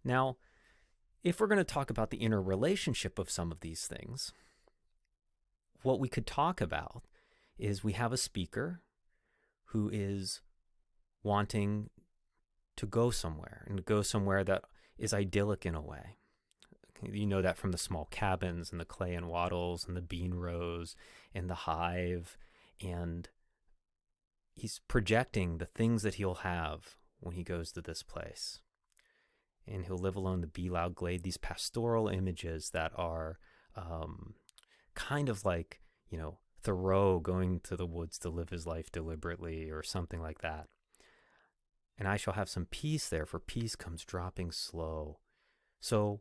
Now, if we're going to talk about the interrelationship of some of these things, what we could talk about is we have a speaker who is wanting to go somewhere, and to go somewhere that is idyllic in a way. You know that from the small cabins and the clay and wattles and the bean rows and the hive. And he's projecting the things that he'll have when he goes to this place. And he'll live alone the bee loud glade, these pastoral images that are kind of like, Thoreau going to the woods to live his life deliberately or something like that. And I shall have some peace there, for peace comes dropping slow. So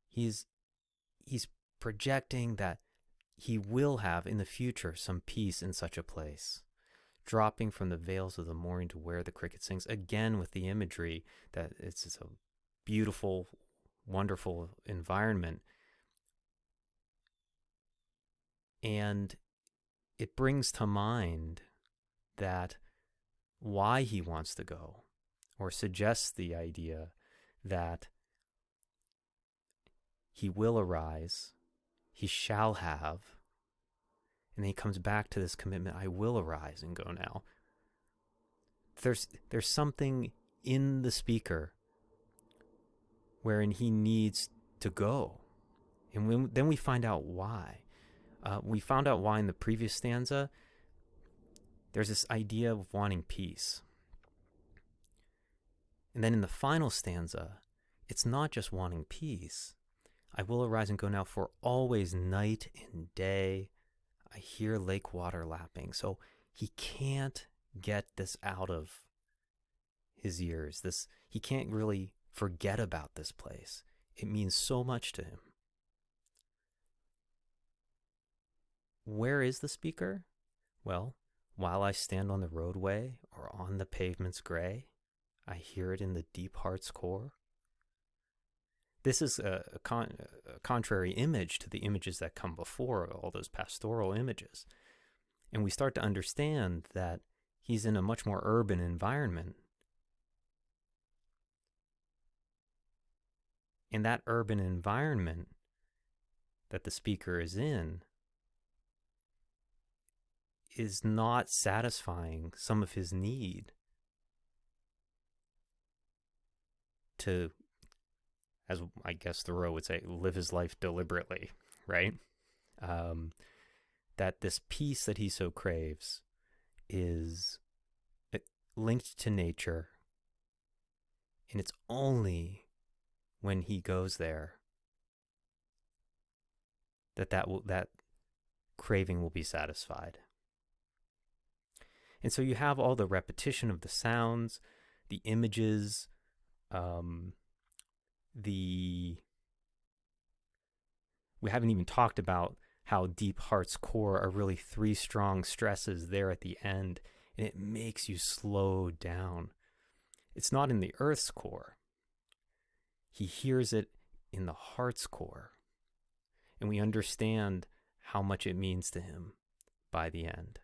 he's projecting that he will have in the future some peace in such a place, dropping from the veils of the morning to where the cricket sings, again with the imagery that it's a beautiful, wonderful environment. And it brings to mind that why he wants to go, or suggests the idea that he will arise, he shall have, and then he comes back to this commitment, I will arise and go now. There's something in the speaker wherein he needs to go. And then we find out why. We found out why in the previous stanza. There's this idea of wanting peace. And then in the final stanza, it's not just wanting peace. I will arise and go now, for always night and day I hear lake water lapping. So he can't get this out of his ears. He can't really forget about this place. It means so much to him. Where is the speaker? Well, while I stand on the roadway or on the pavement's gray, I hear it in the deep heart's core. This is a contrary image to the images that come before, all those pastoral images. And we start to understand that he's in a much more urban environment. And that urban environment that the speaker is in is not satisfying some of his need to, as I guess Thoreau would say, live his life deliberately, right? That this peace that he so craves is linked to nature, and it's only when he goes there that craving will be satisfied. And so you have all the repetition of the sounds, the images, we haven't even talked about how deep heart's core are really three strong stresses there at the end, and it makes you slow down. It's not in the earth's core. He hears it in the heart's core, and we understand how much it means to him by the end.